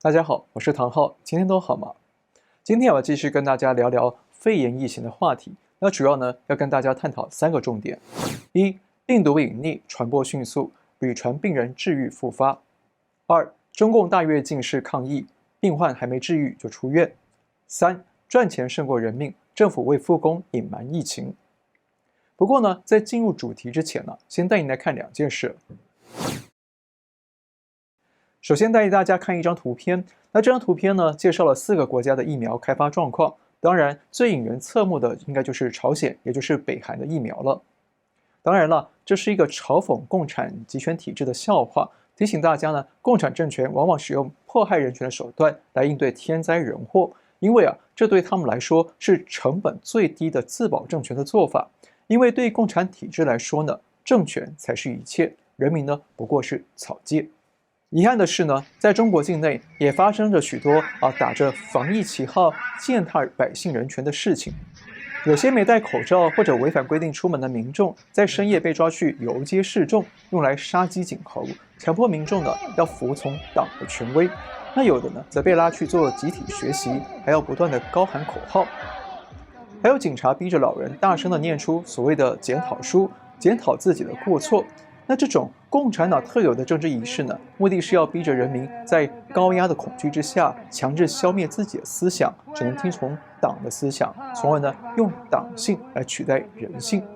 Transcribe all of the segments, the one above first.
大家好，我是唐浩，今天都好吗？今天我要继续跟大家聊聊肺炎疫情的话题。那主要呢要跟大家探讨3个重点：一、病毒隐匿，传播迅速，屡传病人治愈复发；二、中共大跃进式抗疫，病患还没治愈就出院；三、赚钱胜过人命，政府为复工隐瞒疫情。不过呢，在进入主题之前呢，先带您来看2件事。首先带大家看一张图片，那这张图片呢，介绍了4个国家的疫苗开发状况。当然，最引人侧目的应该就是朝鲜，也就是北韩的疫苗了。当然了，这是一个嘲讽共产集权体制的笑话，提醒大家呢，共产政权往往使用迫害人权的手段来应对天灾人祸，因为这对他们来说是成本最低的自保政权的做法。因为对共产体制来说呢，政权才是一切，人民呢不过是草芥。遗憾的是呢，在中国境内也发生着许多打着防疫旗号践踏百姓人权的事情。有些没戴口罩或者违反规定出门的民众，在深夜被抓去游街示众，用来杀鸡儆猴，强迫民众呢要服从党的权威。那有的呢则被拉去做集体学习，还要不断的高喊口号。还有警察逼着老人大声的念出所谓的检讨书，检讨自己的过错。那这种共产党特有的政治仪式呢，目的是要逼着人民在高压的恐惧之下，强制消灭自己的思想，只能听从党的思想，从而呢用党性来取代人性。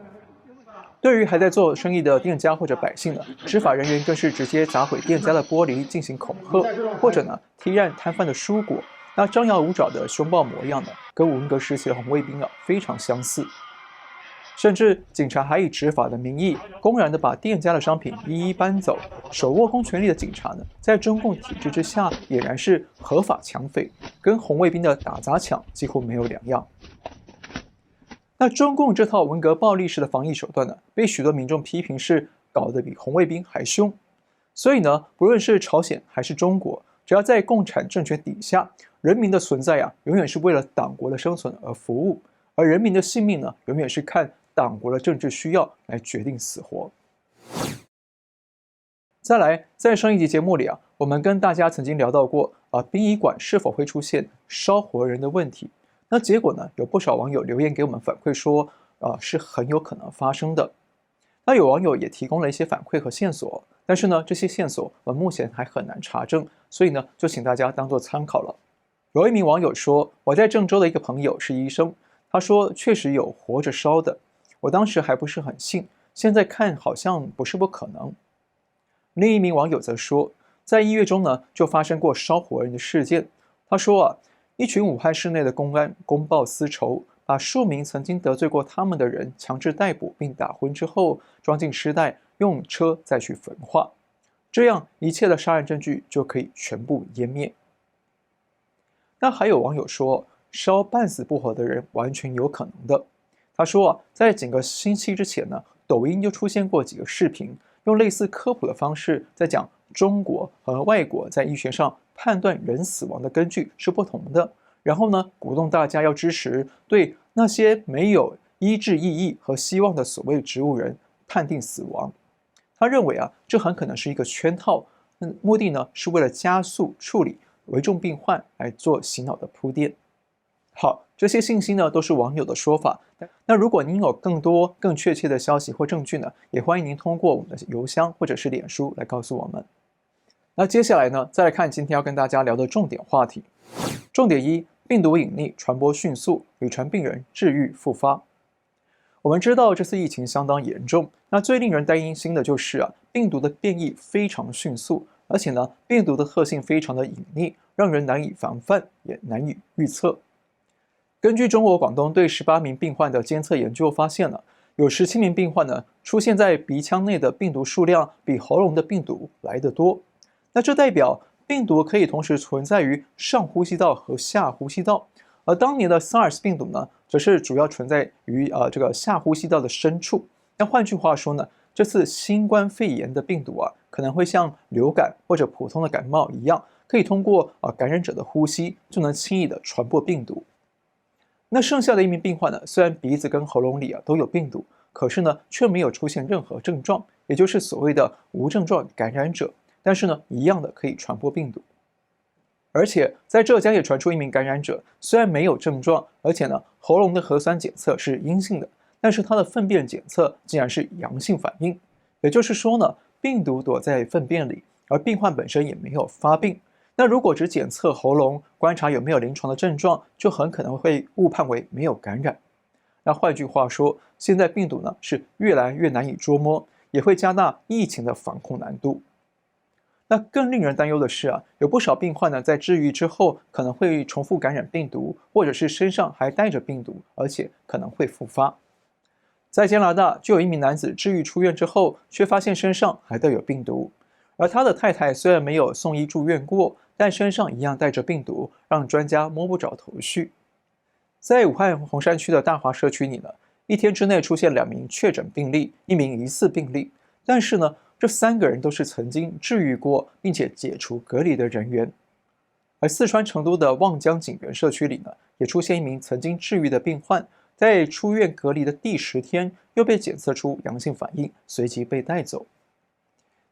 对于还在做生意的店家或者百姓呢，执法人员更是直接砸毁店家的玻璃进行恐吓，或者呢踢烂摊贩的蔬果。那张牙舞爪的凶暴模样呢，跟文革时期的红卫兵非常相似。甚至警察还以执法的名义，公然的把店家的商品一一搬走。手握公权力的警察呢，在中共体制之下，俨然是合法抢匪，跟红卫兵的打砸抢几乎没有两样。那中共这套文革暴力式的防疫手段呢，被许多民众批评是搞得比红卫兵还凶。所以呢，不论是朝鲜还是中国，只要在共产政权底下，人民的存在永远是为了党国的生存而服务，而人民的性命呢，永远是看党国的政治需要来决定死活。再来，在上一集节目里我们跟大家曾经聊到过殡仪馆是否会出现烧活人的问题。那结果呢，有不少网友留言给我们反馈说，是很有可能发生的。那有网友也提供了一些反馈和线索，但是呢，这些线索我们目前还很难查证，所以呢，就请大家当做参考了。有一名网友说，我在郑州的一个朋友是医生，他说确实有活着烧的。我当时还不是很信，现在看好像不是不可能。另一名网友则说，在医院中呢，就发生过烧活人的事件。他说一群武汉市内的公安公报私仇，把数名曾经得罪过他们的人强制逮捕并打昏之后，装进尸袋，用车再去焚化，这样一切的杀人证据就可以全部湮灭。那还有网友说，烧半死不活的人完全有可能的。他说在几个星期之前呢，抖音就出现过几个视频，用类似科普的方式在讲中国和外国在医学上判断人死亡的根据是不同的，然后呢，鼓动大家要支持对那些没有医治意义和希望的所谓植物人判定死亡。他认为这很可能是一个圈套，目的呢是为了加速处理危重病患来做洗脑的铺垫。好，这些信息呢都是网友的说法。那如果您有更多更确切的消息或证据呢，也欢迎您通过我们的邮箱或者是脸书来告诉我们。那接下来呢，再来看今天要跟大家聊的重点话题。重点1，病毒隐匿，传播迅速，屡传病人治愈复发。我们知道这次疫情相当严重，那最令人担心的就是病毒的变异非常迅速，而且呢，病毒的特性非常的隐匿，让人难以防范，也难以预测。根据中国广东对18名病患的监测研究发现有17名病患呢出现在鼻腔内的病毒数量比喉咙的病毒来得多。那这代表病毒可以同时存在于上呼吸道和下呼吸道，而当年的 SARS 病毒呢，则是主要存在于这个下呼吸道的深处。那换句话说呢，这次新冠肺炎的病毒可能会像流感或者普通的感冒一样，可以通过感染者的呼吸就能轻易的传播病毒。那剩下的一名病患呢，虽然鼻子跟喉咙里都有病毒，可是呢却没有出现任何症状，也就是所谓的无症状感染者，但是呢一样的可以传播病毒。而且在浙江也传出一名感染者，虽然没有症状，而且呢喉咙的核酸检测是阴性的，但是他的粪便检测竟然是阳性反应。也就是说呢，病毒躲在粪便里，而病患本身也没有发病。那如果只检测喉咙，观察有没有临床的症状，就很可能会误判为没有感染。那换句话说，现在病毒呢是越来越难以捉摸，也会加大疫情的防控难度。那更令人担忧的是有不少病患呢在治愈之后可能会重复感染病毒，或者是身上还带着病毒，而且可能会复发。在加拿大，就有一名男子治愈出院之后，却发现身上还带有病毒，而他的太太虽然没有送医住院过，但身上一样带着病毒，让专家摸不着头绪。在武汉洪山区的大华社区里呢，一天之内出现2名确诊病例，1名疑似病例，但是呢，这3个人都是曾经治愈过并且解除隔离的人员。而四川成都的望江景园社区里呢，也出现一名曾经治愈的病患，在出院隔离的第10天又被检测出阳性反应，随即被带走。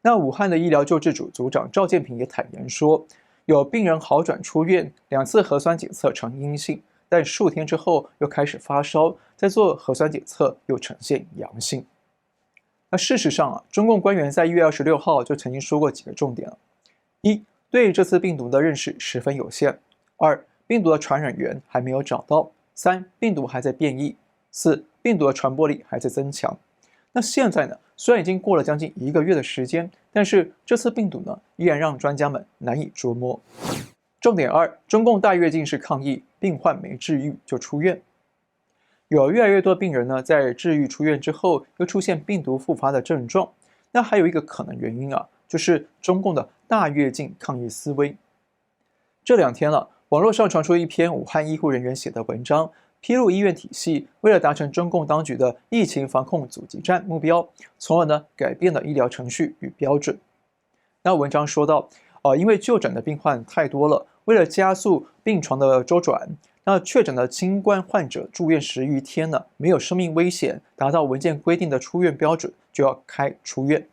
那武汉的医疗救治组组长赵建平也坦言说，有病人好转出院，2次核酸检测呈阴性，但数天之后又开始发烧，再做核酸检测又呈现阳性。那事实上中共官员在1月26号就曾经说过几个重点了：一，对这次病毒的认识十分有限；二，病毒的传染源还没有找到；三，病毒还在变异；四，病毒的传播力还在增强。那现在呢，虽然已经过了将近1个月的时间，但是这次病毒呢，依然让专家们难以捉摸。重点二，中共大跃进式抗疫，病患没治愈就出院。有越来越多病人呢，在治愈出院之后，又出现病毒复发的症状。那还有一个可能原因就是中共的大跃进抗疫思维。这2天了，网络上传出一篇武汉医护人员写的文章，披露医院体系为了达成中共当局的疫情防控阻击战目标，从而呢改变了医疗程序与标准。那文章说到，因为就诊的病患太多了，为了加速病床的周转，那确诊的新冠患者住院10余天呢，没有生命危险，达到文件规定的出院标准，就要开出院。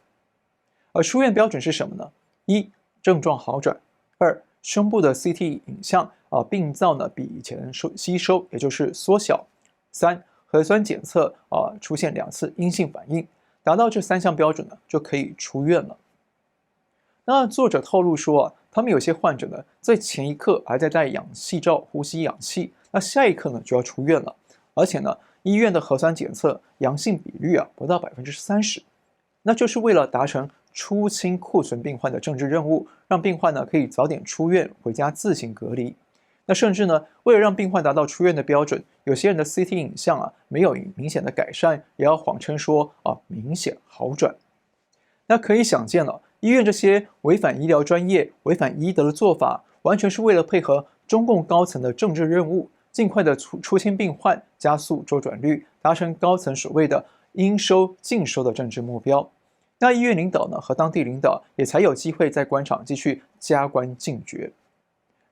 而出院标准是什么呢？一，症状好转；二，胸部的 CT 影像病灶呢比以前吸收，也就是缩小；三，核酸检测出现2次阴性反应，达到这3项标准呢，就可以出院了。那作者透露说他们有些患者呢，在前一刻还在戴氧气罩呼吸氧气，那下一刻呢就要出院了，而且呢，医院的核酸检测阳性比率不到30%，那就是为了达成出清库存病患的政治任务，让病患呢可以早点出院回家自行隔离。那甚至呢，为了让病患达到出院的标准，有些人的 CT 影像没有明显的改善，也要谎称说明显好转。那可以想见了，医院这些违反医疗专业、违反医德的做法，完全是为了配合中共高层的政治任务，尽快的出清病患，加速周转率，达成高层所谓的应收尽收的政治目标。那医院领导呢和当地领导也才有机会在官场继续加官进爵。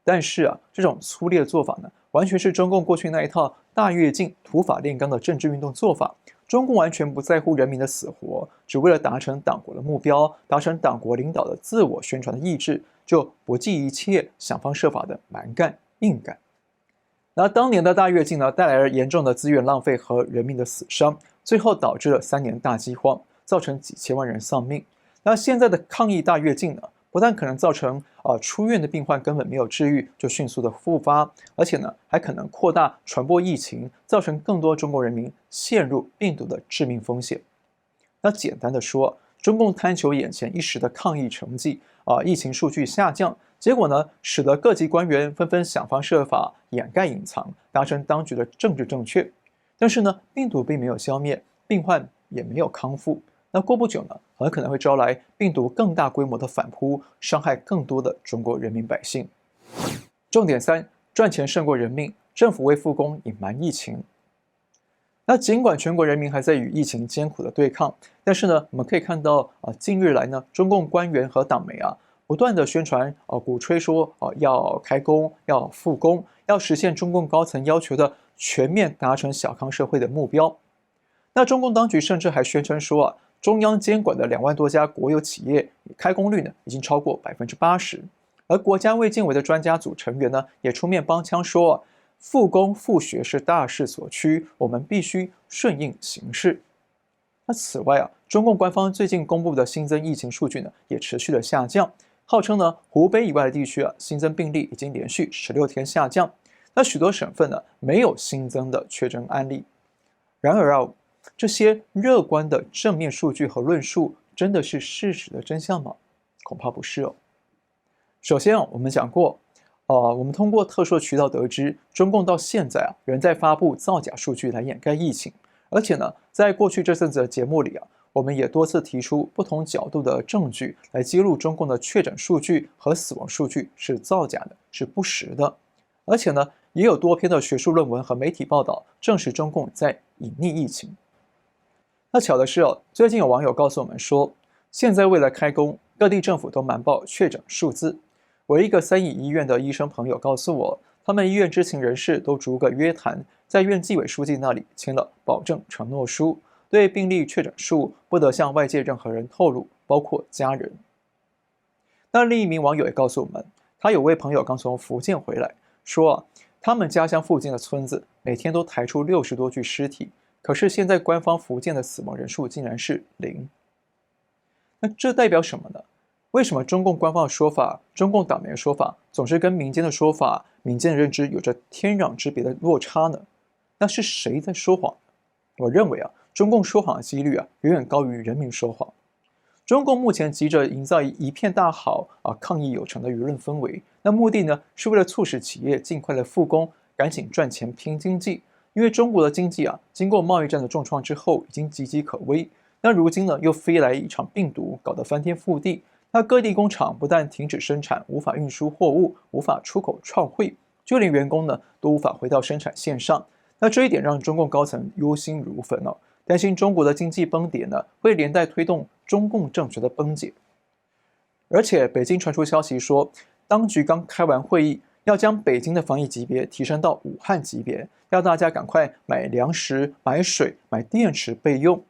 但是这种粗劣的做法呢，完全是中共过去那一套大跃进、土法炼钢的政治运动做法。中共完全不在乎人民的死活，只为了达成党国的目标，达成党国领导的自我宣传的意志，就不计一切，想方设法的蛮干硬干。那当年的大跃进呢，带来了严重的资源浪费和人民的死伤，最后导致了3年大饥荒，造成几千万人丧命。那现在的抗疫大跃进呢，不但可能造成出院的病患根本没有治愈就迅速的复发，而且呢还可能扩大传播疫情，造成更多中国人民陷入病毒的致命风险。那简单的说，中共贪求眼前一时的抗疫成绩疫情数据下降，结果呢使得各级官员纷纷想方设法掩盖隐藏，达成当局的政治正确。但是呢病毒并没有消灭，病患也没有康复。那过不久呢，很可能会招来病毒更大规模的反扑，伤害更多的中国人民百姓。重点3，赚钱胜过人命，政府为复工隐瞒疫情。那尽管全国人民还在与疫情艰苦的对抗，但是呢，我们可以看到近日来呢，中共官员和党媒不断的宣传鼓吹说要开工、要复工、要实现中共高层要求的全面达成小康社会的目标。那中共当局甚至还宣称说中央监管的2万多家国有企业开工率呢已经超过80%，而国家卫健委的专家组成员呢，也出面帮腔说复工复学是大势所趋，我们必须顺应形势。那此外中共官方最近公布的新增疫情数据呢，也持续的下降，号称呢湖北以外的地区新增病例已经连续16天下降，那许多省份呢没有新增的确诊案例。然而这些乐观的正面数据和论述，真的是事实的真相吗？恐怕不是首先我们讲过，我们通过特殊渠道得知，中共到现在仍在发布造假数据来掩盖疫情，而且呢，在过去这阵子的节目里我们也多次提出不同角度的证据来揭露中共的确诊数据和死亡数据是造假的，是不实的，而且呢，也有多篇的学术论文和媒体报道证实中共在隐匿疫情。那巧的是最近有网友告诉我们说，现在为了开工，各地政府都瞒报确诊数字。我一个3乙医院的医生朋友告诉我，他们医院知情人士都逐个约谈，在院纪委书记那里签了保证承诺书，对病例确诊数不得向外界任何人透露，包括家人。那另一名网友也告诉我们，他有位朋友刚从福建回来，说他们家乡附近的村子每天都抬出60多具尸体，可是现在官方福建的死亡人数竟然是0。那这代表什么呢？为什么中共官方的说法、中共党媒的说法总是跟民间的说法、民间的认知有着天壤之别的落差呢？那是谁在说谎？我认为中共说谎的几率远远高于人民说谎。中共目前急着营造一片大好抗疫有成的舆论氛围，那目的呢是为了促使企业尽快的复工，赶紧赚钱拼经济。因为中国的经济经过贸易战的重创之后已经岌岌可危，那如今呢又飞来一场病毒，搞得翻天覆地。那各地工厂不但停止生产，无法运输货物，无法出口创汇，就连员工呢都无法回到生产线上。那这一点让中共高层忧心如焚担心中国的经济崩跌呢会连带推动中共政权的崩解。而且北京传出消息说，当局刚开完会议，要将北京的防疫级别提升到武汉级别，要大家赶快买粮食、买水、买电池备用。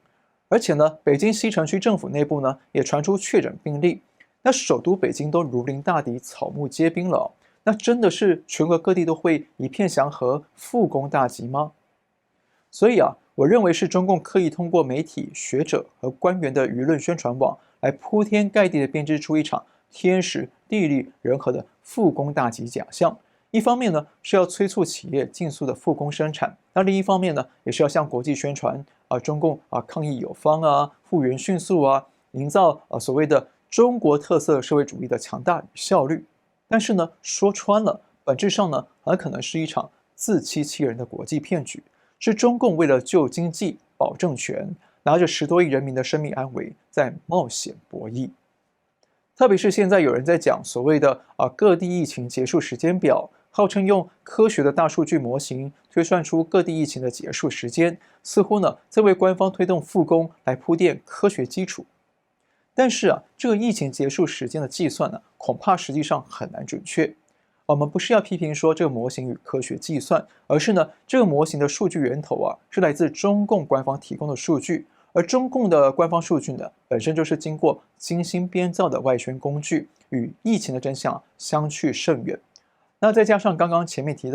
而且呢，北京西城区政府内部呢也传出确诊病例。那首都北京都如临大敌，草木皆兵了那真的是全国各地都会一片祥和，复工大吉吗？所以我认为是中共刻意通过媒体、学者和官员的舆论宣传网，来铺天盖地的编织出一场天时地利人和的复工大吉假象。一方面呢是要催促企业尽速的复工生产，那另一方面呢也是要向国际宣传中共抗疫有方复原迅速营造所谓的中国特色社会主义的强大与效率。但是呢，说穿了，本质上呢，很可能是一场自欺欺人的国际骗局，是中共为了救经济、保政权，拿着10多亿人民的生命安危在冒险博弈。特别是现在有人在讲所谓的各地疫情结束时间表，号称用科学的大数据模型推算出各地疫情的结束时间，似乎呢在为官方推动复工来铺垫科学基础。但是这个疫情结束时间的计算呢，恐怕实际上很难准确。我们不是要批评说这个模型与科学计算，而是呢，这个模型的数据源头是来自中共官方提供的数据，而中共的官方数据呢，本身就是经过精心编造的外宣工具，与疫情的真相相去甚远。那再加上刚刚前面提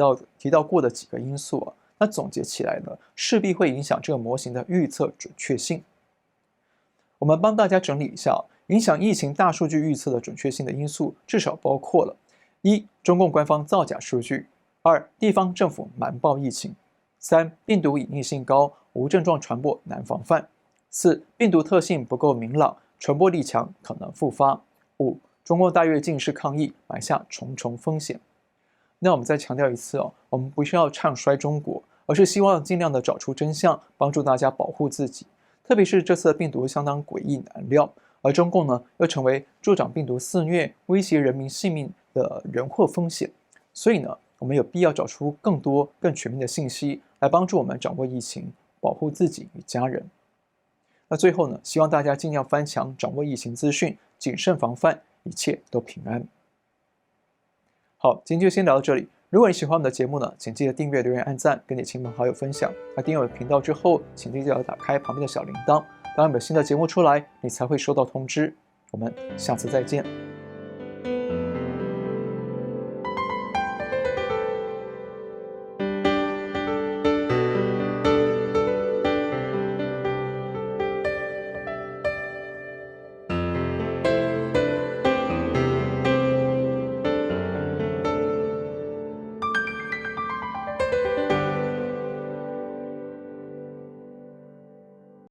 到过的几个因素那总结起来呢，势必会影响这个模型的预测准确性。我们帮大家整理一下影响疫情大数据预测的准确性的因素，至少包括了：1. 中共官方造假数据； 2. 地方政府瞒报疫情； 3. 病毒隐匿性高，无症状传播难防范； 4. 病毒特性不够明朗，传播力强，可能复发； 5. 中共大跃进式抗疫埋下重重风险。那我们再强调一次我们不是要唱衰中国，而是希望尽量的找出真相，帮助大家保护自己。特别是这次的病毒相当诡异难料，而中共呢又成为助长病毒肆虐、威胁人民性命的人祸风险。所以呢，我们有必要找出更多、更全面的信息，来帮助我们掌握疫情，保护自己与家人。那最后呢，希望大家尽量翻墙掌握疫情资讯，谨慎防范，一切都平安。好，今天就先聊到这里。如果你喜欢我们的节目呢，请记得订阅、留言、按赞，跟你亲朋好友分享。那订阅我的频道之后，请记得打开旁边的小铃铛，当有新的节目出来，你才会收到通知。我们下次再见。